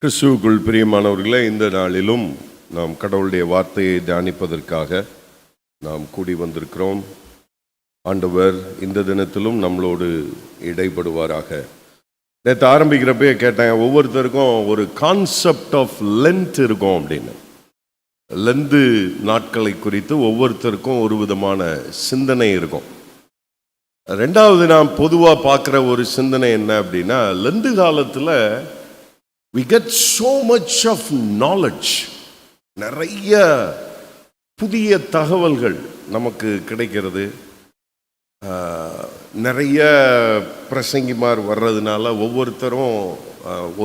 கிறிஸ்துவுக்குள் பிரியமானவர்களே, இந்த நாளிலும் நாம் கடவுளுடைய வார்த்தையை தியானிப்பதற்காக நாம் கூடி வந்திருக்கிறோம். ஆண்டவர் இந்த தினத்திலும் நம்மளோடு இடைப்படுவாராக. நேற்று ஆரம்பிக்கிறப்பே கேட்டேன், ஒவ்வொருத்தருக்கும் ஒரு கான்செப்ட் ஆஃப் லென்த் இருக்கும் அப்படின்னு. லெந்து நாட்களை குறித்து ஒவ்வொருத்தருக்கும் ஒரு விதமான சிந்தனை இருக்கும். ரெண்டாவது, நாம் பொதுவாக பார்க்குற ஒரு சிந்தனை என்ன அப்படின்னா, லெந்து காலத்தில் we get so much of knowledge. நிறைய புதிய தகவல்கள் நமக்கு கிடைக்கிறது. நிறைய பிரசங்கிமார் வர்றதுனால ஒவ்வொருத்தரும்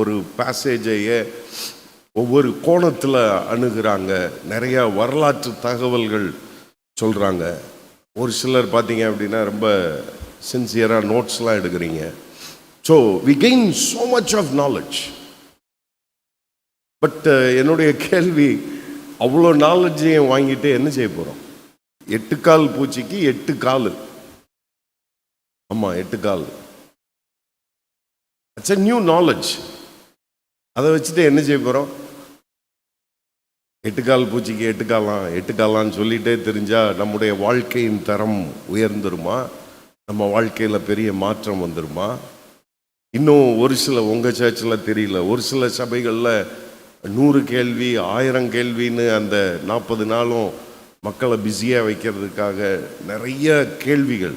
ஒரு பேசேஜையே ஒவ்வொரு கோணத்தில் அணுகிறாங்க. நிறைய வரலாற்று தகவல்கள் சொல்கிறாங்க. ஒரு சிலர் பார்த்தீங்க அப்படின்னா ரொம்ப சின்சியராக நோட்ஸ்லாம் எடுக்கிறீங்க. So we gain so much of knowledge. But என்னுடைய கேள்வி, அவ்வளோ நாலேஜையும் வாங்கிட்டு என்ன செய்ய போகிறோம்? 8 கால் பூச்சிக்கு 8 கால். ஆமாம், 8 கால். It's a new knowledge. அதை வச்சுட்டு என்ன செய்ய போகிறோம்? 8 கால் பூச்சிக்கு 8 காலான்னு சொல்லிகிட்டே தெரிஞ்சால் நம்முடைய வாழ்க்கையின் தரம் உயர்ந்துருமா? நம்ம வாழ்க்கையில் பெரிய மாற்றம் வந்துருமா? இன்னும் ஒரு சில உங்கள் சர்ச்சில் தெரியல, ஒரு சில சபைகளில் 100 கேள்வி 1000 கேள்வின்னு அந்த 40 நாளும் மக்களை பிஸியாக வைக்கிறதுக்காக நிறைய கேள்விகள்.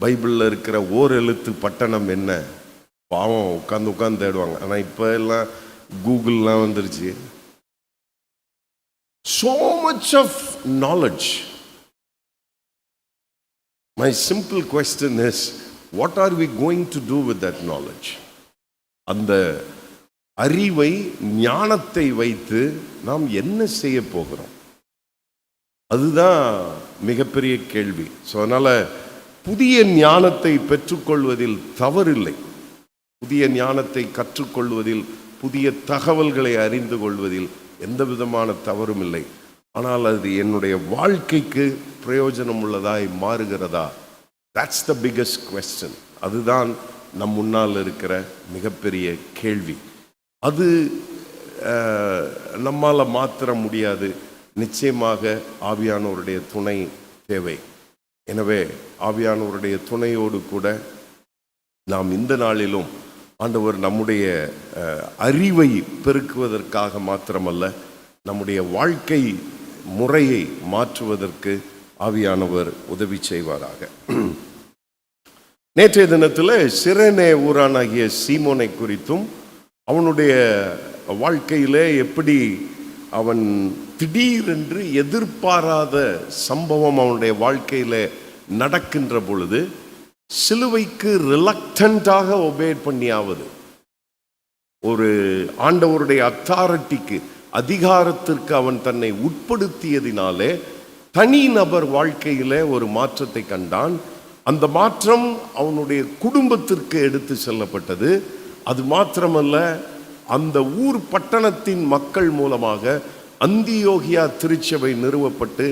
பைபிளில் இருக்கிற ஓர் எழுத்து பட்டணம் என்ன? பாவம் உட்காந்து தேடுவாங்க. ஆனால் இப்போ எல்லாம் கூகுள்லாம் வந்துருச்சு. so much of knowledge. My simple question is, what are we going to do with that knowledge? அந்த அறிவை, ஞானத்தை வைத்து நாம் என்ன செய்ய போகிறோம்? அதுதான் மிகப்பெரிய கேள்வி. ஸோ அதனால் புதிய ஞானத்தை பெற்றுக்கொள்வதில் தவறில்லை. புதிய ஞானத்தை கற்றுக்கொள்வதில், புதிய தகவல்களை அறிந்து கொள்வதில் எந்த விதமான தவறும் இல்லை. ஆனால் அது என்னுடைய வாழ்க்கைக்கு பிரயோஜனம் உள்ளதாய் மாறுகிறதா? That's the biggest question. அதுதான் நம் முன்னால் இருக்கிற மிகப்பெரிய கேள்வி. அது நம்மால் மாற்ற முடியாது. நிச்சயமாக ஆவியானவருடைய துணை தேவை. எனவே ஆவியானவருடைய துணையோடு கூட நாம் இந்த நாளிலும் ஆண்டவர் நம்முடைய அறிவை பெருக்குவதற்காக மாத்திரமல்ல, நம்முடைய வாழ்க்கை முறையை மாற்றுவதற்கு ஆவியானவர் உதவி செய்வாராக. நேற்றைய தினத்தில் சிரேனே ஊரானாகிய சீமோனை குறித்தும், அவனுடைய வாழ்க்கையிலே எப்படி அவன் திடீரென்று எதிர்பாராத சம்பவம் அவனுடைய வாழ்க்கையில் நடக்கின்ற பொழுது சிலுவைக்கு ரிலக்டண்டாக ஒபே பண்ணியாவது, ஒரு ஆண்டவருடைய அத்தாரிட்டிக்கு, அதிகாரத்திற்கு அவன் தன்னை உட்படுத்தியதினாலே தனி நபர் வாழ்க்கையில் ஒரு மாற்றத்தை கண்டான். அந்த மாற்றம் அவனுடைய குடும்பத்திற்கு எடுத்து செல்லப்பட்டது. அது மாத்திரமல்ல, அந்த ஊர் பட்டணத்தின் மக்கள் மூலமாக அந்தியோகியா திருச்சபை நிறுவப்பட்டு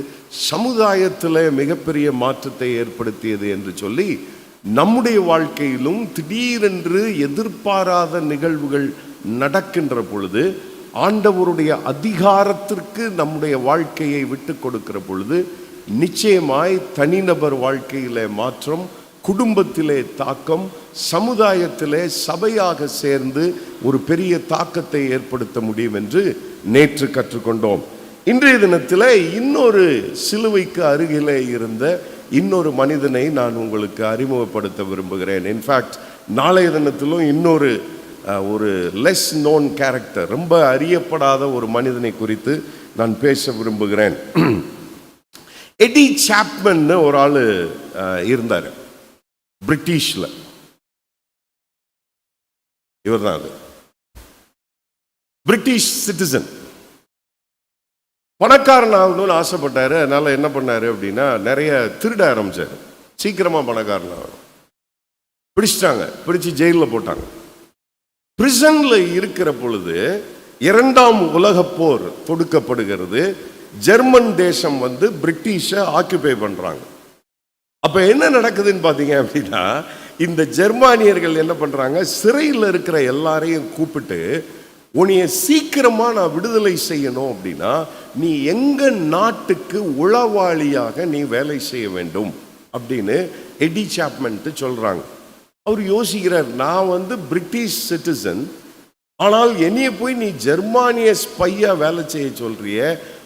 சமுதாயத்தில் மிகப்பெரிய மாற்றத்தை ஏற்படுத்தியது என்று சொல்லி, நம்முடைய வாழ்க்கையிலும் திடீரென்று எதிர்பாராத நிகழ்வுகள் நடக்கின்ற பொழுது, ஆண்டவருடைய அதிகாரத்திற்கு நம்முடைய வாழ்க்கையை விட்டு கொடுக்கிற பொழுது நிச்சயமாய் தனிநபர் வாழ்க்கையிலே மாற்றம், குடும்பத்திலே தாக்கம், சமுதாயத்திலே சபையாக சேர்ந்து ஒரு பெரிய தாக்கத்தை ஏற்படுத்த முடியும் என்று நேற்று கற்றுக்கொண்டோம். இன்றைய தினத்தில் இன்னொரு சிலுவைக்கு அருகிலே இருந்த இன்னொரு மனிதனை நான் உங்களுக்கு அறிமுகப்படுத்த விரும்புகிறேன். இன்ஃபேக்ட் நாளைய தினத்திலும் இன்னொரு ஒரு லெஸ் நோன் கேரக்டர், ரொம்ப அறியப்படாத ஒரு மனிதனை குறித்து நான் பேச விரும்புகிறேன். எடி சாப்மன் ஒரு ஆள் இருந்தார் பிரிட்டிஷ்ல. இவர் தான் அது, பிரிட்டிஷ் சிட்டிசன். பணக்காரன் ஆகணும்னு ஆசைப்பட்டாரு. அதனால என்ன பண்ணாரு அப்படின்னா, நிறைய திருட ஆரம்பிச்சாரு. சீக்கிரமா பணக்காரன் ஆகணும். பிடிச்சிட்டாங்க, பிடிச்சி ஜெயிலில் போட்டாங்க. பிரிசன்ல இருக்கிற பொழுது 2ஆம் உலகப் போர் தொடுக்கப்படுகிறது. ஜெர்மன் தேசம் பிரிட்டிஷை ஆக்குபை பண்றாங்க. அப்ப என்ன நடக்குதுன்னு பாத்தீங்க அப்படின்னா, இந்த ஜெர்மானியர்கள் என்ன பண்றாங்க, சிறையில் இருக்கிற எல்லாரையும் கூப்பிட்டு உன்னைய சீக்கிரமா நான் விடுதலை செய்யணும் அப்படின்னா நீ எங்க நாட்டுக்கு உளவாளியாக நீ வேலை செய்ய வேண்டும் அப்படின்னு எடி சாப்மன் சொல்றாங்க. அவர் யோசிக்கிறார், நான் பிரிட்டிஷ் சிட்டிசன், ஆனால் என்னைய போய் நீ ஜெர்மானிய ஸ்பையா வேலை செய்ய சொல்றிய,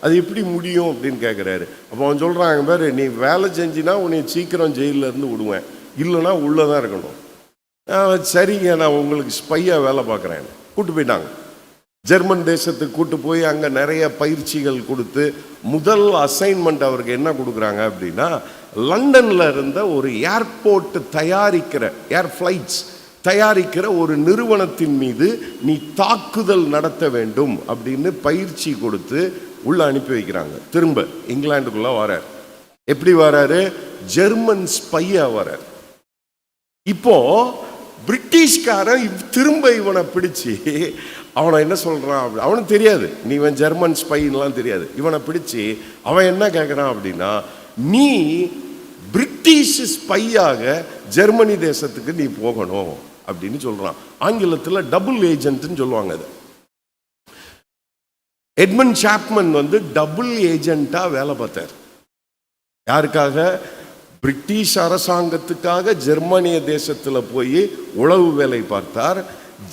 அது எப்படி முடியும் அப்படின்னு கேட்குறாரு. அப்போ அவன் சொல்றாங்க, பாரு நீ வேலை செஞ்சினா உன்னை சீக்கிரம் ஜெயிலில் இருந்து விடுவேன், இல்லைன்னா உள்ளதான் இருக்கணும். சரிங்க, நான் உங்களுக்கு ஸ்பையா வேலை பார்க்குறேன். கூட்டு போயிட்டாங்க ஜெர்மன் தேசத்துக்கு. கூட்டு போய் அங்கே நிறைய பயிற்சிகள் கொடுத்து முதல் அசைன்மெண்ட் அவருக்கு என்ன கொடுக்குறாங்க அப்படின்னா, லண்டன்ல இருந்த ஒரு ஏர்போர்ட் தயாரிக்கிற ஏர் ஃப்ளைட்ஸ் தயாரிக்கிற ஒரு நிறுவனத்தின் மீது நீ தாக்குதல் நடத்த வேண்டும் அப்படின்னு பயிற்சி கொடுத்து உள்ள அனுப்பி வைக்கிறாங்க. திரும்ப இங்கிலாந்துக்குள்ள வரார். எப்படி வராரு? ஜெர்மன் ஸ்பையா வரார். இப்போ பிரிட்டிஷ்காரன் திரும்ப இவனை பிடிச்சி அவனை என்ன சொல்றான், அவனுக்கு தெரியாது நீ இவன் ஜெர்மன் ஸ்பைன்லாம் தெரியாது. இவனை பிடிச்சி அவன் என்ன கேட்குறான் அப்படின்னா, நீ பிரிட்டிஷ் ஸ்பையாக ஜெர்மனி தேசத்துக்கு நீ போகணும் அப்படின்னு சொல்றான். ஆங்கிலத்தில் டபுள் ஏஜென்ட்னு சொல்லுவாங்க. அது எட்மண்ட் சாப்மன் டபுள் ஏஜென்ட்டா வேலை பார்த்தார். யாருக்காக? பிரிட்டிஷ் அரசாங்கத்துக்காக ஜெர்மனிய தேசத்தில் போய் உளவு வேலை பார்த்தார்.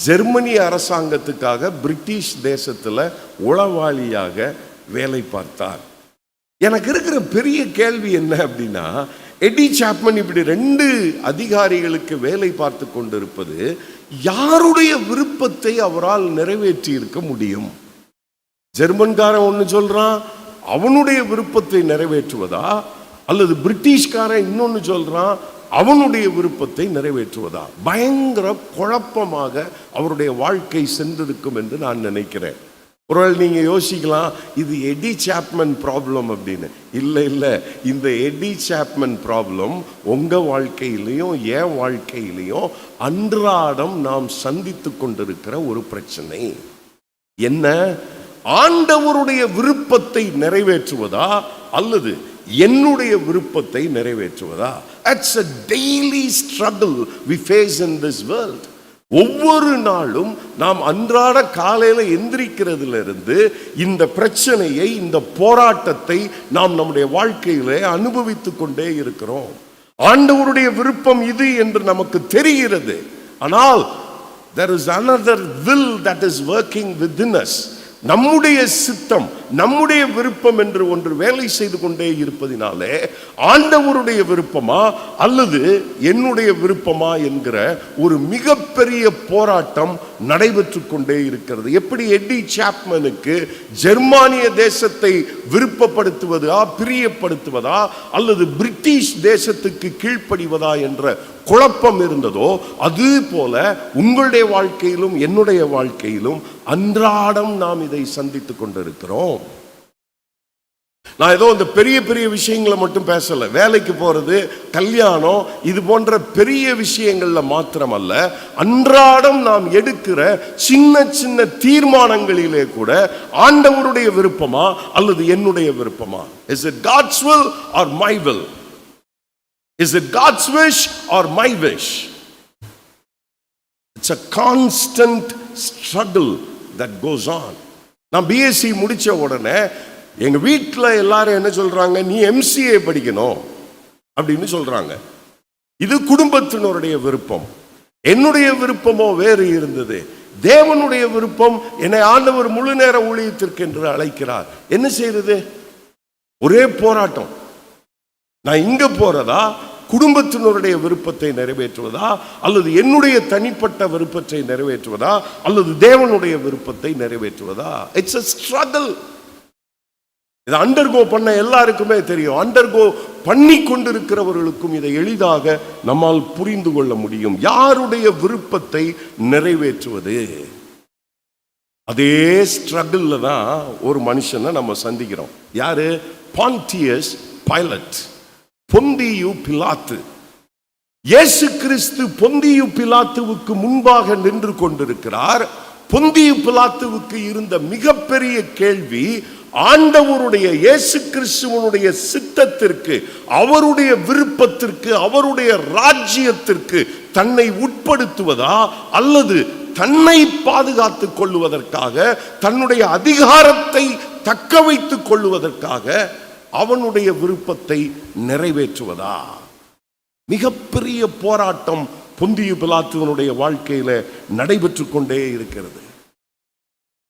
ஜெர்மனி அரசாங்கத்துக்காக பிரிட்டிஷ் தேசத்தில் உளவாளியாக வேலை பார்த்தார். எனக்கு இருக்கிற பெரிய கேள்வி என்ன அப்படின்னா, எடி சாப்மன் இப்படி 2 அதிகாரிகளுக்கு வேலை பார்த்து கொண்டிருப்பது யாருடைய விருப்பத்தை அவரால் நிறைவேற்றி இருக்க முடியும்? ஜெர்மன்காரன் ஒன்று சொல்றான், அவனுடைய விருப்பத்தை நிறைவேற்றுவதா, அல்லது பிரிட்டிஷ்காரன் இன்னொன்னு சொல்றான், அவனுடைய விருப்பத்தை நிறைவேற்றுவதா? பயங்கர குழப்பமாக அவருடைய வாழ்க்கை சென்றிருக்கும் என்று நான் நினைக்கிறேன். ஒருவேளை நீங்க யோசிக்கலாம், இது எடி சாப்மன் ப்ராப்ளம் அப்படின்னு. இல்லை இல்லை, இந்த எடி சாப்மன் ப்ராப்ளம் உங்க வாழ்க்கையிலையும் என் வாழ்க்கையிலையும் அன்றாடம் நாம் சந்தித்து கொண்டிருக்கிற ஒரு பிரச்சனை. என்ன? ஆண்டவருடைய விருப்பத்தை நிறைவேற்றுவதா அல்லது என்னுடைய விருப்பத்தை நிறைவேற்றுவதா? That's a daily struggle we face in this world. ஒவ்வொரு நாளும் நாம் அன்றாட காலையில எந்திரிக்கிறதுல இருந்து இந்த பிரச்சனையை, இந்த போராட்டத்தை நாம் நம்முடைய வாழ்க்கையில அனுபவித்துக் கொண்டே இருக்கிறோம். ஆண்டவருடைய விருப்பம் இது என்று நமக்கு தெரிகிறது, ஆனால் there is another will that is working within us. நம்முடைய சித்தம், நம்முடைய விருப்பம் என்று ஒன்று வேலை செய்து கொண்டே இருப்பதினாலே ஆண்டவருடைய விருப்பமா அல்லது என்னுடைய விருப்பமா என்கிற ஒரு மிகப்பெரிய போராட்டம் நடைபெற்று கொண்டே இருக்கிறது. எப்படி எடி சாப்மனுக்கு ஜெர்மானிய தேசத்தை விருப்பப்படுத்துவதா, பிரியப்படுத்துவதா அல்லது பிரிட்டிஷ் தேசத்துக்கு கீழ்ப்படிவதா என்ற குழப்பம் இருந்ததோ, அது போல உங்களுடைய வாழ்க்கையிலும் என்னுடைய வாழ்க்கையிலும் அன்றாடம் நாம் இதை சந்தித்துக் கொண்டிருக்கிறோம். நான் ஏதோ இந்த பெரிய பெரிய விஷயங்களை மட்டும் பேசல. வேலைக்கு போறது, கல்யாணம், இது போன்ற பெரிய விஷயங்கள்ல மாத்திரமல்ல, அன்றாடம் நாம் எடுக்கிற சின்ன சின்ன தீர்மானங்களிலே கூட ஆண்டவருடைய விருப்பமா அல்லது என்னுடைய விருப்பமா? Is it God's will or my will? Is it God's wish or my wish? It's a constant struggle that goes on. நான் பிஎஸ்சி முடிச்ச உடனே எங்க வீட்டில் எல்லாரும் என்ன சொல்றாங்க, நீ எம்சிஏ படிக்கணும் அப்படின்னு சொல்றாங்க. இது குடும்பத்தினருடைய விருப்பம். என்னுடைய விருப்பமோ வேறு இருந்தது. தேவனுடைய விருப்பம் என்னை ஆண்டவர் முழு நேர ஊழியத்திற்கு என்று அழைக்கிறார். என்ன செய்யறது? ஒரே போராட்டம். நான் இங்க போறதா, குடும்பத்தினருடைய விருப்பத்தை நிறைவேற்றுவதா அல்லது என்னுடைய தனிப்பட்ட விருப்பத்தை நிறைவேற்றுவதா அல்லது தேவனுடைய விருப்பத்தை நிறைவேற்றுவதா? It's a struggle. இதை அண்டர்கோ பண்ண எல்லாருக்குமே தெரியும். அண்டர்கோ பண்ணி கொண்டிருக்கிறவர்களுக்கும் இதை எளிதாக நம்மால் புரிந்து கொள்ள முடியும். யாருடைய விருப்பத்தை நிறைவேற்றுவது? அதே ஸ்ட்ரகிள்ல தான் ஒரு மனுஷனை நம்ம சந்திக்கிறோம். யாரு? பான்டியஸ் பைலட், பொந்தியு பிலாத்து. இயேசு கிறிஸ்து பொந்தியு பிலாத்துவுக்கு முன்பாக நின்று கொண்டிருக்கிறார். பொந்தியு பிலாத்துவுக்கு இருந்த மிகப்பெரிய கேள்வி, ஆண்டவருடைய இயேசு கிறிஸ்துவனுடைய சித்தத்திற்கு, அவருடைய விருப்பத்திற்கு, அவருடைய ராஜ்யத்திற்கு தன்னை உட்படுத்துவதா அல்லது தன்னை பாதுகாத்துக் கொள்ளுவதற்காக, தன்னுடைய அதிகாரத்தை தக்க வைத்துக் கொள்ளுவதற்காக அவனுடைய விருப்பத்தை நிறைவேற்றுவதா? மிகப்பெரிய போராட்டம் பொந்தியு பிலாத்துவனுடைய வாழ்க்கையில நடைபெற்று கொண்டே இருக்கிறது.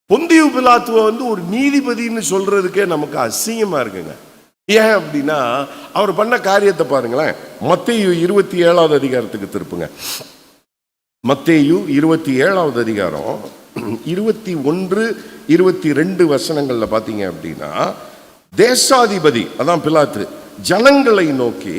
பொந்தியு பிலாத்துவ ஒரு நீதிபதினு சொல்றதுக்கே நமக்கு அசிங்கமா இருக்குங்க. ஏன் அப்படின்னா அவர் பண்ண காரியத்தை பாருங்களேன். மத்தேயு 27வது அதிகாரத்துக்கு திருப்புங்க. மத்தேயு 27வது அதிகாரம் 21, 22 வசனங்கள்ல பாத்தீங்க அப்படின்னா, தேசாதிபதி அதான் பிலாத்து ஜனங்களை நோக்கி,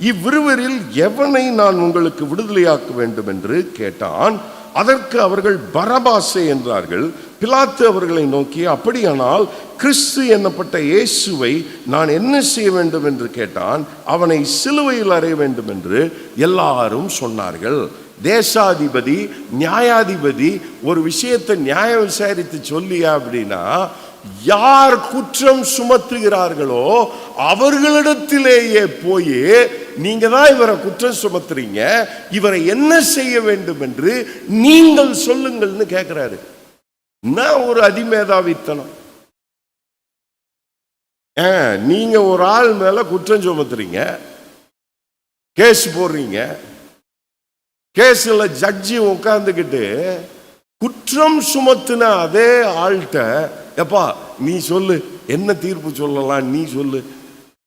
இவ்விருவரில் எவனை நான் உங்களுக்கு விடுதலையாக்க வேண்டும் என்று கேட்டான். அதற்கு அவர்கள் பரபாசே என்றார்கள். பிலாத்து அவர்களை நோக்கி, அப்படியானால் கிறிஸ்து என்னப்பட்ட இயேசுவை நான் என்ன செய்ய வேண்டும் என்று கேட்டான். அவனை சிலுவையில் அறைய வேண்டும் என்று எல்லாரும் சொன்னார்கள். தேசாதிபதி, நியாயாதிபதி ஒரு விஷயத்தை நியாயம் விசாரித்து சொல்லியா அப்படின்னா, யார் குற்றம் சுமத்துகிறார்களோ அவர்களிடத்திலேயே போய், நீங்க தான் இவரை குற்றம் சுமத்துறீங்க, இவரை என்ன செய்ய வேண்டும் என்று நீங்கள் சொல்லுங்கள்னு கேட்கிறாரு. நான் ஒரு அதிமேதாவித்தனம். நீங்க ஒரு ஆள் மேல குற்றம் சுமத்துறீங்க, கேஸ் போடுறீங்க, கேஸ்ல ஜட்ஜி உட்கார்ந்துக்கிட்டு குற்றம் சுமத்துன அதே ஆள்கிட்ட, எப்பா நீ சொல்லு, என்ன தீர்ப்பு சொல்லலாம் நீ சொல்லு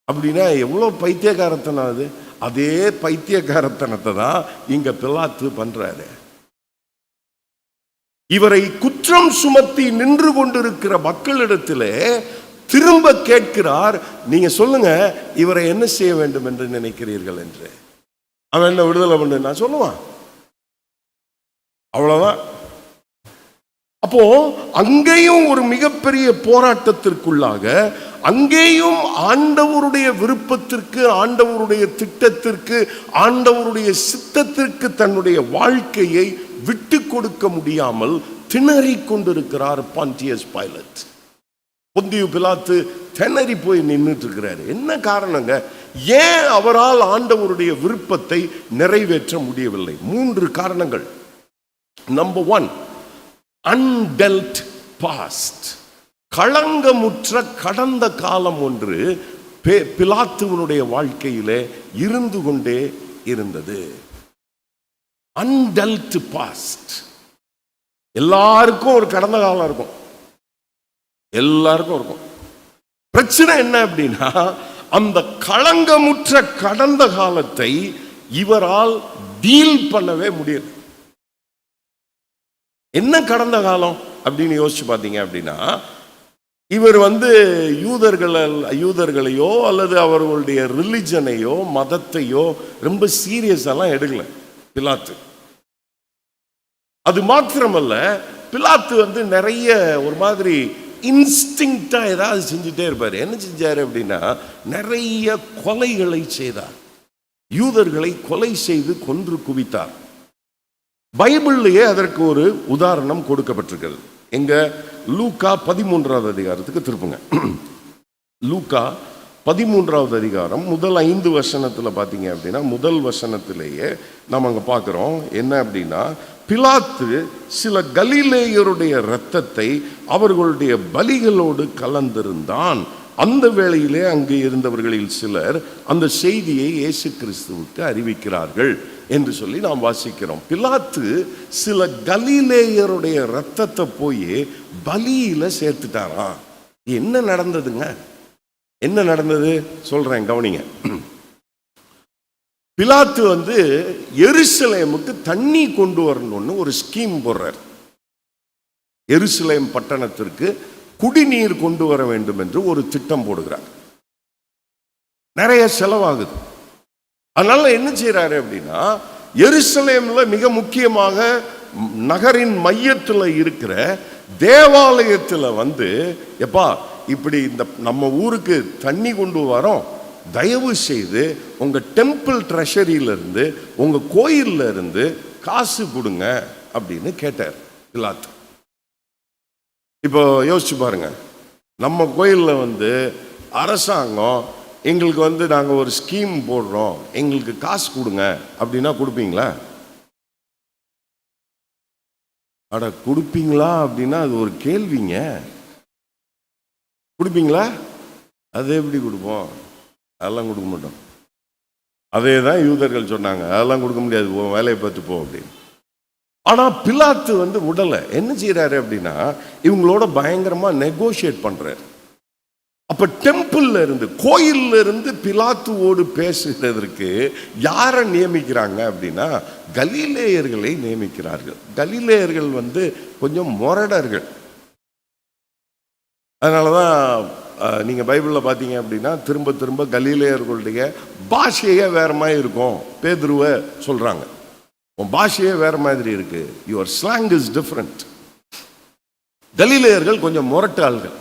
அப்படின்னா எவ்வளவு பைத்தியக்காரத்தனம் அது. அதே பைத்தியக்காரத்தனத்தை தான் இங்க பிலாத்து பண்றாரு. இவரை குற்றம் சுமத்தி நின்று கொண்டிருக்கிற மக்களிடத்திலே திரும்ப கேட்கிறார், நீங்க சொல்லுங்க இவரை என்ன செய்ய வேண்டும் என்று நினைக்கிறீர்கள் என்று. அவன் என்ன விடுதலை பண்ணு நான் சொல்லுவான், அவ்வளவுதான். அப்போ அங்கேயும் ஒரு மிகப்பெரிய போராட்டத்திற்குள்ளாக, அங்கேயும் ஆண்டவருடைய விருப்பத்திற்கு, ஆண்டவருடைய திட்டத்திற்கு, ஆண்டவருடைய சித்தத்திற்கு தன்னுடைய வாழ்க்கையை விட்டு கொடுக்க முடியாமல் திணறிக் கொண்டிருக்கிறார் பாண்டியஸ் பைலட். பொந்தியு பிலாத்து திணறி போய் நின்றுட்டு இருக்கிறாரு. என்ன காரணங்க? ஏன் அவரால் ஆண்டவருடைய விருப்பத்தை நிறைவேற்ற முடியவில்லை? 3 காரணங்கள். Number 1, அன்டெல்ட் past. களங்கமுற்ற கடந்த காலம் ஒன்று பிலாத்துவனுடைய வாழ்க்கையிலே இருந்து கொண்டே இருந்தது. அன்டெல்ட் பாஸ்ட். எல்லாருக்கும் ஒரு கடந்த காலம் இருக்கும், எல்லாருக்கும் இருக்கும். பிரச்சனை என்ன அப்படின்னா, அந்த களங்கமுற்ற கடந்த காலத்தை இவரால் டீல் பண்ணவே முடியல. என்ன கடந்த காலம் அப்படின்னு யோசிச்சு பார்த்தீங்க அப்படின்னா, இவர் யூதர்களையோ அல்லது அவர்களுடைய ரிலிஜனையோ மதத்தையோ ரொம்ப சீரியஸெல்லாம் எடுக்கல பிலாத்து. அது மாத்திரமல்ல, பிலாத்து நிறைய ஒரு மாதிரி இன்ஸ்டிங்க்டா ஏதாவது செஞ்சுட்டே இருப்பார். என்ன செஞ்சாரு அப்படின்னா, நிறைய கொலைகளை செய்தார். யூதர்களை கொலை செய்து கொன்று குவித்தார். பைபிள்லயே அதற்கு ஒரு உதாரணம் கொடுக்கப்பட்டிருக்கிறது. எங்க லூக்கா 13வது அதிகாரத்துக்கு திருப்புங்க. லூக்கா 13வது அதிகாரம் முதல் 5 வசனத்துல பாத்தீங்க அப்படின்னா, முதல் வசனத்திலேயே நம்ம அங்க பார்க்கிறோம் என்ன அப்படின்னா, பிலாத்து சில கலிலேயருடைய இரத்தத்தை அவர்களுடைய பலிகளோடு கலந்திருந்தான். அந்த வேளையிலே அங்கே இருந்தவர்களில் சிலர் அந்த செய்தியை இயேசு கிறிஸ்துவுக்கு அறிவிக்கிறார்கள் என்று சொல்லி நாம் வாசிக்கிறோம். பிலாத்து சில கலிலேயருடைய இரத்தத்தை போய் பலியில சேர்த்துட்டாராம். என்ன நடந்ததுங்க? என்ன நடந்தது சொல்றேன், கவனிங்க. பிலாத்து எருசலேமுக்கு தண்ணி கொண்டு வரணும்னு ஒரு ஸ்கீம் போடுறார். எருசலேம் பட்டணத்திற்கு குடிநீர் கொண்டு வர வேண்டும் என்று ஒரு திட்டம் போடுகிறார். நிறைய செலவாகுது. அதனால என்ன செய்யறாரு அப்படின்னா, எருசலேம்ல மிக முக்கியமாக நகரின் மையத்தில் இருக்கிற தேவாலயத்தில் எப்பா இப்படி இந்த நம்ம ஊருக்கு தண்ணி கொண்டு வரோம், தயவு செய்து உங்க டெம்பிள் ட்ரெஷரியிலிருந்து உங்க கோயில்ல இருந்து காசு கொடுங்க அப்படின்னு கேட்டார் பிலாத்து. இப்போ யோசிச்சு பாருங்க, நம்ம கோயிலில் அரசாங்கம் எங்களுக்கு நாங்கள் ஒரு ஸ்கீம் போடுறோம், எங்களுக்கு காசு கொடுங்க அப்படின்னா கொடுப்பீங்களா? அட கொடுப்பீங்களா அப்படின்னா அது ஒரு கேள்விங்க. கொடுப்பீங்களா? அது எப்படி கொடுப்போம்? அதெல்லாம் கொடுக்க மாட்டோம். அதே தான் யூதர்கள் சொன்னாங்க, அதெல்லாம் கொடுக்க முடியாது, போ, வேலையை பார்த்து போ அப்படின்னு. ஆனால் பிலாத்து விடலை. என்ன செய்யறாரு அப்படின்னா, இவங்களோட பயங்கரமா நெகோஷியேட் பண்றாரு. அப்ப டெம்பிள்ல இருந்து, கோயில்ல இருந்து பிலாத்துவோடு பேசுகிறதற்கு யாரை நியமிக்கிறாங்க அப்படின்னா, கலிலேயர்களை நியமிக்கிறார்கள். கலிலேயர்கள் கொஞ்சம் முரடர்கள். அதனாலதான் நீங்க பைபிள்ல பாத்தீங்க அப்படின்னா திரும்ப திரும்ப கலிலேயர்களுடைய பாஷையே வேற மாதிரி இருக்கும். பேதுருவை சொல்றாங்க, உன் பாஷையே வேற மாதிரி இருக்கு, யுவர் ஸ்லாங் இஸ் டிஃபரண்ட். கலிலேயர்கள் கொஞ்சம் முரட்டு ஆள்கள்.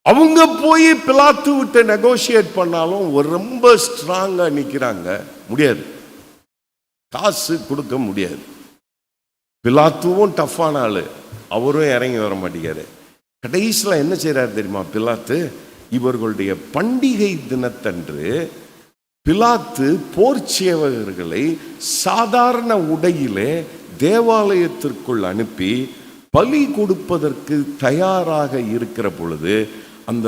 அவங்க போய் பிலாத்து விட்டு நெகோசியேட் பண்ணாலும் ரொம்ப ஸ்ட்ராங்கா நிக்கிறாங்க. முடியாது, காசு கொடுக்க முடியாது. பிலாத்துவும் டஃப்பான ஆளு, அவரும் இறங்கி வர மாட்டேங்காரு. கடைசியில் என்ன செய்யறாரு தெரியுமா பிலாத்து? இவர்களுடைய பண்டிகை தினத்தன்று பிலாத்து போர்ச்சேவகர்களை சாதாரண உடையிலே தேவாலயத்திற்குள் அனுப்பி பலி கொடுப்பதற்கு தயாராக இருக்கிற பொழுது, அந்த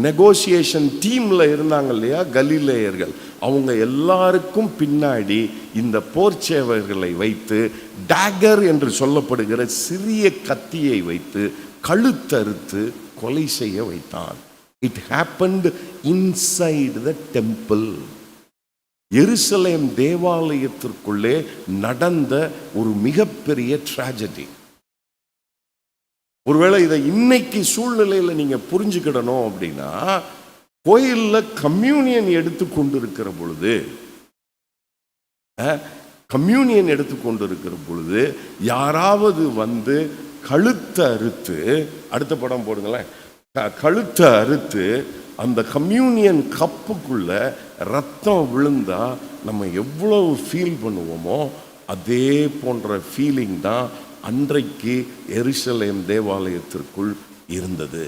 நெகோசியேஷன் டீம்ல இருந்தாங்க இல்லையா கலிலேயர்கள், அவங்க எல்லாருக்கும் பின்னாடி இந்த போர்ச்சேவகர்களை வைத்து டேகர் என்று சொல்லப்படுகிற சிறிய கத்தியை வைத்து கழுத்தறுத்து கொலை செய்ய வைத்தான். It happened inside the temple. எருசலேம் தேவாலயத்திற்குள்ளே நடந்த ஒரு மிகப்பெரிய ட்ராஜடி. ஒருவேளை இதை இன்னைக்கு சூழ்நிலையில நீங்க புரிஞ்சுக்கிடணும் அப்படின்னா, கோயில்ல கம்யூனியன் எடுத்து கொண்டிருக்கிற பொழுது யாராவது கழுத்தை அறுத்து, அடுத்த படம் போடுங்களேன், கழுத்தை அறுத்து அந்த கம்யூனியன் கப்புக்குள்ள ரத்தம் விழுந்தா நம்ம எவ்வளவு ஃபீல் பண்ணுவோமோ அதே போன்ற ஃபீலிங் தான் அன்றைக்கு எருசலேம் தேவாலயத்திற்குள் இருந்தது.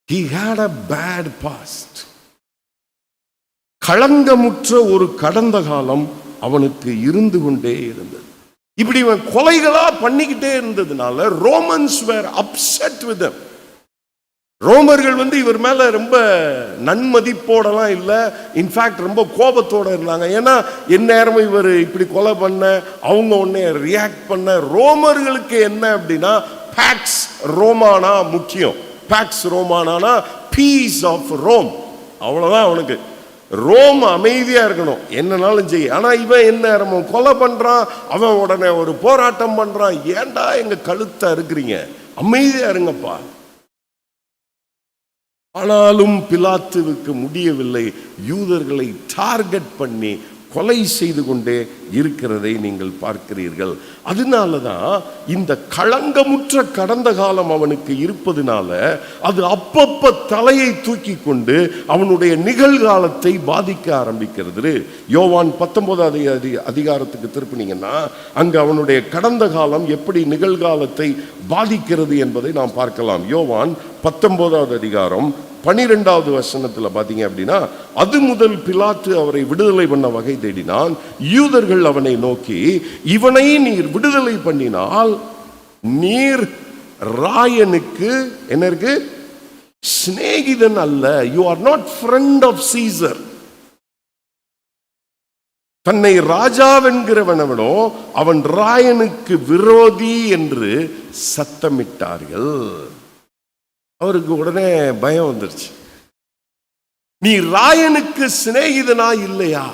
He had a bad past. களங்கமுற்ற ஒரு கடந்த காலம் அவனுக்கு இருந்து கொண்டே இருந்தது. இப்படி இவன் கொலைகளா பண்ணிக்கிட்டே இருந்ததுனால Romans were upset with them. ரோமர்கள் இவர் மேல ரொம்ப நன்மதிப்போடலாம் இல்லை, இன்ஃபேக்ட் ரொம்ப கோபத்தோட இருந்தாங்க. ஏன்னா எந்நேரமும் இவர் இப்படி கொலை பண்ண, அவங்க உடனே ரியாக்ட் பண்ண. ரோமர்களுக்கு என்ன அப்படின்னா, பாக்ஸ் ரோமானா முக்கியம். பாக்ஸ் ரோமானா பீஸ் ஆஃப் ரோம், அவ்வளவுதான் அவனுக்கு. ரோம் அமைதியா இருக்கணும், என்னன்னாலும் செய்ய. ஆனா இவன் என்ன கொலை பண்றான், அவன் உடனே ஒரு போராட்டம் பண்றான். ஏண்டா எங்க கழுத்தை இருக்கிறீங்க, அமைதியா இருங்கப்பா. ஆனாலும் பிலாத்துவுக்கு முடியவில்லை. யூதர்களை டார்கெட் பண்ணி கொலை செய்து கொண்டே இருக்கிறதை நீங்கள் பார்க்கிறீர்கள். அதனாலதான் இந்த களங்கமுற்ற கடந்த காலம் அவனுக்கு இருப்பதனால அது அப்பப்ப தலையை தூக்கி கொண்டு அவனுடைய நிகழ்காலத்தை பாதிக்க ஆரம்பிக்கிறது. யோவான் 19 அதிகாரத்துக்கு திருப்பினீங்கன்னா அங்க அவனுடைய கடந்த காலம் எப்படி நிகழ்காலத்தை பாதிக்கிறது என்பதை நாம் பார்க்கலாம். யோவான் 19 அதிகாரம் 12வது வசனத்துல பாத்தீங்க அப்படின்னா, அது முதல் பிலாத்து அவரை விடுதலை பண்ண வகை தேடினான். யூதர்கள் அவனை நோக்கி, இவனை நீர் விடுதலை பண்ணினால் நீர் ராயனுக்கு என்ன இருக்கு, சிநேகிதன் அல்ல. You are not friend of Caesar. தன்னை ராஜாவென்கிறவனவனோ அவன் ராயனுக்கு விரோதி என்று சத்தமிட்டார்கள். அவருக்கு உடனே பயம் வந்துருச்சு. நீ ராயனுக்கு சிநேகிதனா இல்லையா?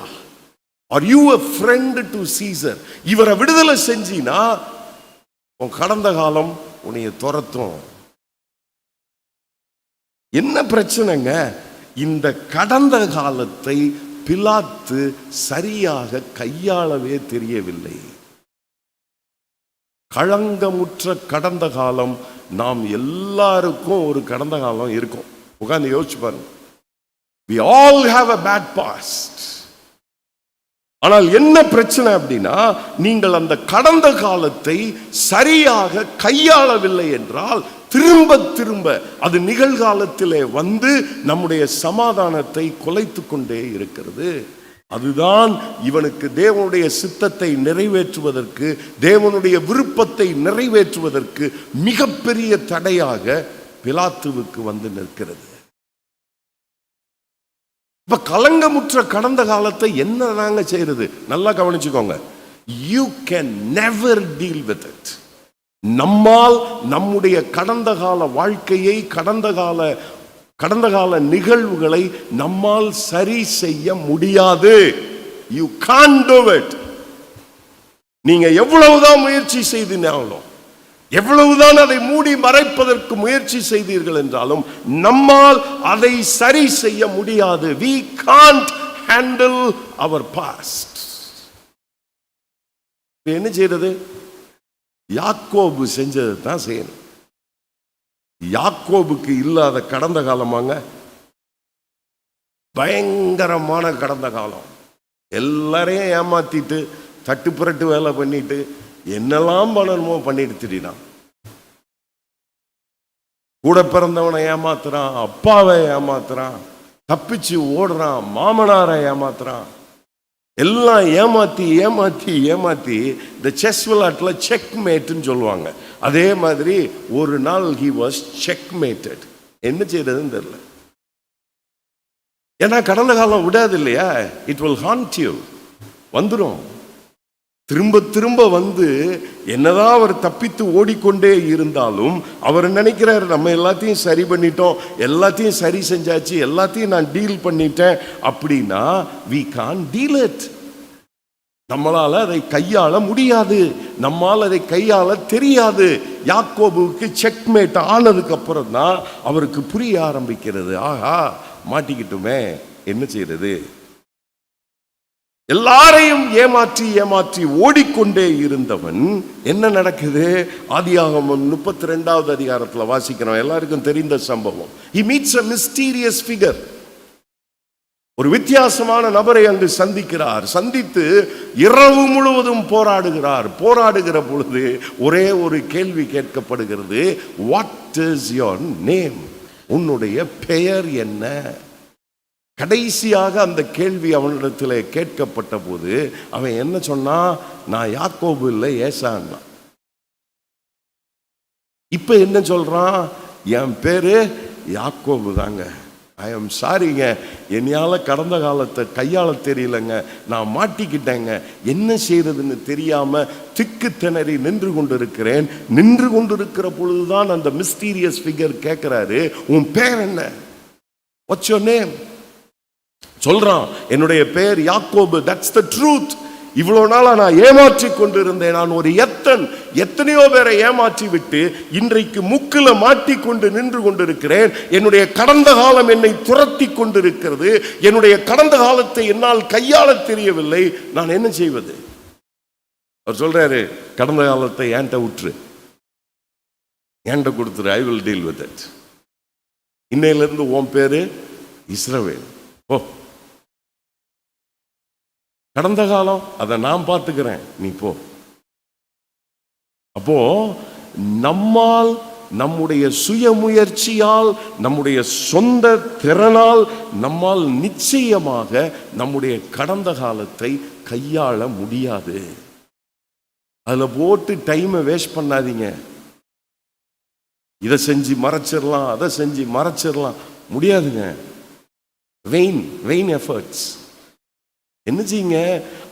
Are you a friend to Caesar? இவரை விடுதலை செஞ்சினா உன் கடந்த காலம் உன்னைய துரத்தும். என்ன பிரச்சனைங்க? இந்த கடந்த காலத்தை பிலாத்து சரியாக கையாளவே தெரியவில்லை. களங்கமுற்ற கடந்த காலம் நாம் எல்லாருக்கும் ஒரு கடந்த காலம் இருக்கும். உட்கார்ந்து யோசிச்சு பாருங்க. We all have a bad past. ஆனால் என்ன பிரச்சனை அப்படின்னா, நீங்கள் அந்த கடந்த காலத்தை சரியாக கையாளவில்லை என்றால் திரும்ப திரும்ப அது நிகழ்காலத்திலே நம்முடைய சமாதானத்தை குலைத்து கொண்டே இருக்கிறது. அதுதான் இவனுக்கு தேவனுடைய சித்தத்தை நிறைவேற்றுவதற்கு, தேவனுடைய விருப்பத்தை நிறைவேற்றுவதற்கு மிகப்பெரிய தடையாக பிலாத்துவுக்கு வந்து நிற்கிறது. இப்ப கலங்கமுற்ற கடந்த காலத்தை என்ன நாங்க செய்யறது? நல்லா கவனிச்சுக்கோங்க. You can never deal with it. நம்மால் நம்முடைய கடந்த கால வாழ்க்கையை, கடந்த கால நிகழ்வுகளை நம்மால் சரி செய்ய முடியாது. You can't do it. நீங்க எவ்வளவுதான் முயற்சி செய்தினாலும், எவ்வளவுதான் அதை மூடி மறைப்பதற்கு முயற்சி செய்தீர்கள் என்றாலும் நம்மால் அதை சரி செய்ய முடியாது. We can't handle our past. என்ன செய்யறது? யாக்கோபு செஞ்சது தான் செய்யணும். யாக்கோபுக்கு இல்லாத கடந்த காலமாங்க, பயங்கரமான கடந்த காலம். எல்லாரையும் ஏமாத்திட்டு தட்டுப்புரட்டு வேலை பண்ணிட்டு என்னெல்லாம் பண்ணணுமோ பண்ணிட்டு திடீர்னா கூட பிறந்தவனை ஏமாத்துறான், அப்பாவை ஏமாத்துறான், தப்பிச்சு ஓடுறான், மாமனாரை ஏமாத்துறான். எல்லாம் ஏமாத்தி ஏமாத்தி ஏமாத்தி இந்த செஸ் விளையாட்டுல செக் மேட்னு சொல்லுவாங்க. அதே மாதிரி ஒரு நாள் he was checkmated. என்ன செய்யறதுன்னு தெரியல. ஏன்னா கடந்த காலம் விடாது இல்லையா? It will haunt you. வந்துடும், திரும்ப திரும்ப வந்து. என்னதான் அவர் தப்பித்து ஓடிக்கொண்டே இருந்தாலும் அவர் நினைக்கிறார், நம்ம எல்லாத்தையும் சரி பண்ணிட்டோம், எல்லாத்தையும் சரி செஞ்சாச்சு, எல்லாத்தையும் நான் டீல் பண்ணிட்டேன் அப்படின்னா we can't deal it. நம்மளால அதை கையாள முடியாது, நம்மால் அதை கையாள தெரியாது. யாக்கோபுக்கு செக்மேட் ஆனதுக்கு அப்புறம் தான் அவருக்கு புரிய ஆரம்பிக்கிறது, ஆஹா மாட்டிக்கிட்டுமே, என்ன செய்யறது? எல்லாரையும் ஏமாற்றி ஏமாற்றி ஓடிக்கொண்டே இருந்தவன் என்ன நடக்குது? ஆதியாகமம் 32வது அதிகாரத்தில் வாசிக்கிறோம், எல்லாருக்கும் தெரிந்த சம்பவம். He meets a mysterious figure. ஒரு வித்தியாசமான நபரை அங்கு சந்திக்கிறார். சந்தித்து இரவு முழுவதும் போராடுகிறார். போராடுகிற பொழுது ஒரே ஒரு கேள்வி கேட்கப்படுகிறது, வாட் இஸ் யோர் நேம்? உன்னுடைய பெயர் என்ன? கடைசியாக அந்த கேள்வி அவனிடத்தில் கேட்கப்பட்ட போது அவன் என்ன சொன்னா? நான் யாக்கோபு இல்லை, ஏசான்னா. இப்ப என்ன சொல்றான்? என் பேரு யாக்கோபு தாங்க. ஐ எம் சாரிங்க, என்னையால கடந்த காலத்தை கையாள தெரியலங்க, நான் மாட்டிக்கிட்டேங்க, என்ன செய்யறதுன்னு தெரியாம திக்கு திணறி நின்று கொண்டிருக்கிறேன். நின்று கொண்டிருக்கிற பொழுதுதான் அந்த மிஸ்டீரியஸ் ஃபிகர் கேட்கிறாரு, உன் பேர் என்ன? What's your name? சொல்றான், என்னுடைய பெயர் யாக்கோபு. That's the truth. இவ்வளவு நாளா நான் ஏமாற்றி கொண்டிருந்தேன். நான் ஒரு எத்தனையோ பேரை ஏமாற்றி விட்டு இன்றைக்கு முக்கில மாட்டிக்கொண்டு நின்று கொண்டிருக்கிறேன். என்னுடைய கடந்த காலம் என்னை துரத்தி கொண்டிருக்கிறது. என்னுடைய கடந்த காலத்தை என்னால் கையாள தெரியவில்லை. நான் என்ன செய்வது? அவர் சொல்றாரு, கடந்த காலத்தை என்கிட்ட விட்டுரு, என்கிட்ட கொடுத்துரு, I will deal with it. இன்னையிலிருந்து உன் பேரு இஸ்ரவேல். ஓ, கடந்த காலம் அதை நான் பார்த்துக்கிறேன், நீ போ. அப்போ நம்மால், நம்முடைய சுய முயற்சியால், நம்முடைய சொந்த திறனால் நம்மால் நிச்சயமாக நம்முடைய கடந்த காலத்தை கையாள முடியாது. அதுல போட்டு டைமை வேஸ்ட் பண்ணாதீங்க. இதை செஞ்சு மறைச்சிடலாம், அதை செஞ்சு மறைச்சிடலாம், முடியாதுங்க. Vain efforts. என்ன செய்யுங்க?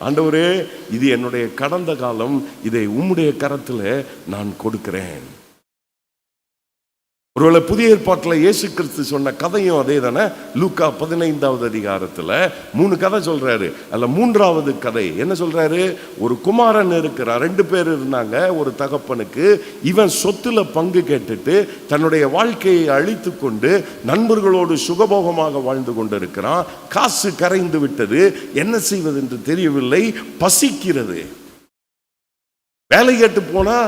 ஆண்டவரே, இது என்னுடைய கடந்த காலம், இதை உம்முடைய கரத்தில் நான் கொடுக்கிறேன். ஒருவேளை புதிய ஏற்பாட்டில் இயேசு கிறிஸ்து சொன்ன கதையும் அதே தானே. லூக்கா 15வது அதிகாரத்தில் 3 கதை சொல்றாரு. அல்ல 3வது கதை என்ன சொல்றாரு? ஒரு குமாரன் இருக்கிறான், 2 பேர் இருந்தாங்க ஒரு தகப்பனுக்கு. இவன் சொத்துல பங்கு கேட்டுட்டு தன்னுடைய வாழ்க்கையை அழித்து கொண்டு நண்பர்களோடு சுகபோகமாக வாழ்ந்து கொண்டிருக்கிறான். காசு கரைந்து விட்டது, என்ன செய்வது என்று தெரியவில்லை, பசிக்கிறது. வேலை கேட்டு போனா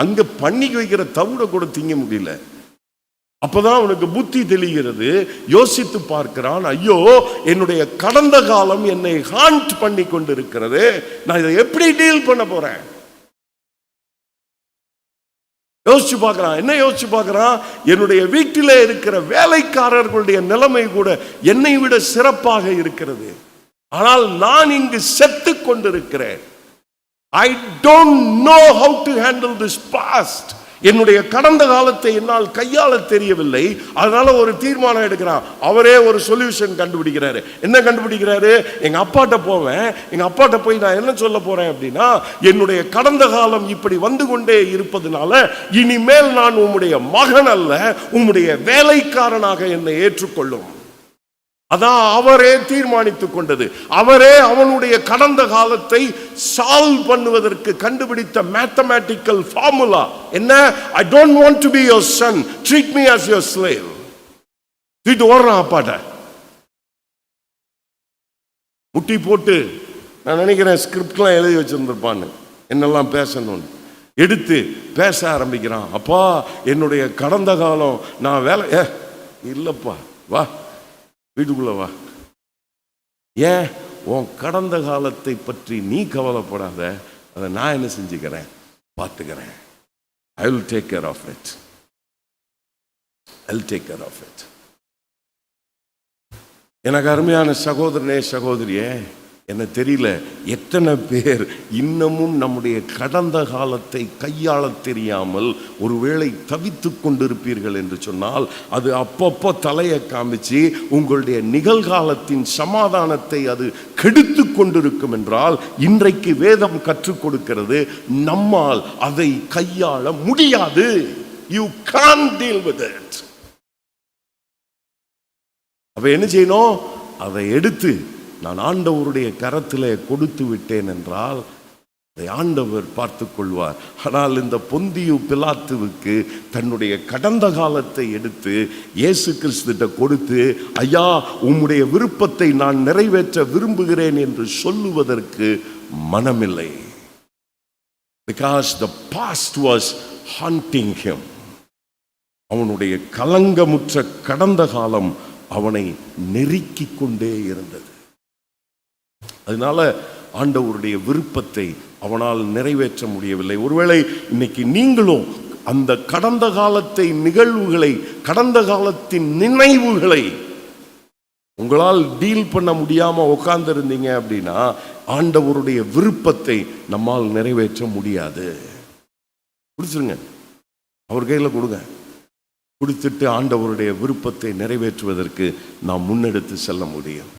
அங்க பண்ணி வைக்கிற தவிட கூட திங்க முடியல. அப்பதான் அவனுக்கு புத்தி தெளிகிறது. யோசித்து பார்க்கிறான், ஐயோ என்னுடைய கடந்த காலம் என்னை ஹாண்ட் பண்ணி கொண்டிருக்கிறது, நான் இதை எப்படி டீல் பண்ண போறேன்? யோசிச்சு பார்க்கிறான். என்ன யோசிச்சு பார்க்கிறான்? என்னுடைய வீட்டிலே இருக்கிற வேலைக்காரர்களுடைய நிலைமை கூட என்னை விட சிறப்பாக இருக்கிறது. ஆனால் நான் இங்கு செத்து கொண்டிருக்கிறேன். I don't know how to handle this past. என்னுடைய கடந்த காலத்தை என்னால் கையாள தெரியவில்லை. அதனால ஒரு தீர்மானம் எடுக்கிறான். அவரே ஒரு சொல்யூஷன் கண்டுபிடிக்கிறாரு. என்ன கண்டுபிடிக்கிறாரு? எங்க அப்பாட்ட போவேன், எங்க அப்பாட்ட போய் நான் என்ன சொல்ல போறேன் அப்படின்னா, என்னுடைய கடந்த காலம் இப்படி வந்து கொண்டே இருப்பதனால இனிமேல் நான் உம்முடைய மகன் அல்ல, உம்முடைய வேலைக்காரனாக என்னை ஏற்றுக்கொள்ளும். அதான் அவரே தீர்மானித்துக் கொண்டது. அவரே அவனுடைய கடந்த காலத்தை சால்வ் பண்ணுவதற்கு கண்டுபிடித்த மேத்தமேட்டிக்கல் ஃபார்முலா என்ன? I don't want to be your son, treat me as your slave. இது ஓடுறான் அப்பாட்ட. முட்டி போட்டு நான் நினைக்கிறேன் ஸ்கிரிப்ட்லாம் எழுதி வச்சிருந்திருப்பான்னு என்னெல்லாம் பேசணும்னு எடுத்து பேச ஆரம்பிக்கிறான். அப்பா, என்னுடைய கடந்த காலம் நான் வேலை இல்லப்பா, வா வீட்டுக்குள்ள வா. ஏன்? உன் கடந்த காலத்தை பற்றி நீ கவலைப்படாத, அதை நான் என்ன செஞ்சுக்கிறேன், பார்த்துக்கிறேன். I will take care of it. I'll take care of it. எனக்கு அருமையான சகோதரனே, சகோதரியே, என்ன தெரியல எத்தனை பேர் இன்னமும் நம்முடைய கடந்த காலத்தை கையாள தெரியாமல் ஒருவேளை தவித்து கொண்டிருப்பீர்கள் என்று சொன்னால், அது அப்பப்போ தலையை காமிச்சு உங்களுடைய நிகழ்காலத்தின் சமாதானத்தை அது கெடுத்து கொண்டிருக்கும் என்றால், இன்றைக்கு வேதம் கற்றுக் கொடுக்கிறது, நம்மால் அதை கையாள முடியாது. You can't deal with it. அப்ப என்ன செய்யணும்? அதை எடுத்து நான் ஆண்டவருடைய கரத்தில் கொடுத்து விட்டேன் என்றால் அதை ஆண்டவர் பார்த்து கொள்வார். ஆனால் இந்த பொந்தியு பிலாத்துவுக்கு தன்னுடைய கடந்த காலத்தை எடுத்து இயேசு கிறிஸ்துவிட்ட கொடுத்து, ஐயா, உம்முடைய விருப்பத்தை நான் நிறைவேற்ற விரும்புகிறேன் என்று சொல்லுவதற்கு மனமில்லை. Because the past was haunting him. அவனுடைய கலங்கமுற்ற கடந்த காலம் அவனை நெருக்கிக் கொண்டே இருந்தது. அதனால ஆண்டவருடைய விருப்பத்தை அவனால் நிறைவேற்ற முடியவில்லை. ஒருவேளை இன்னைக்கு நீங்களும் அந்த கடந்த காலத்தை, நிகழ்வுகளை, கடந்த காலத்தின் நினைவுகளை உங்களால் டீல் பண்ண முடியாம உட்கார்ந்து இருந்தீங்க அப்படின்னா, ஆண்டவருடைய விருப்பத்தை நம்மால் நிறைவேற்ற முடியாது. பிடிச்சிருங்க, அவர் கையில் கொடுங்க. கொடுத்துட்டு ஆண்டவருடைய விருப்பத்தை நிறைவேற்றுவதற்கு நாம் முன்னெடுத்து செல்ல முடியும்.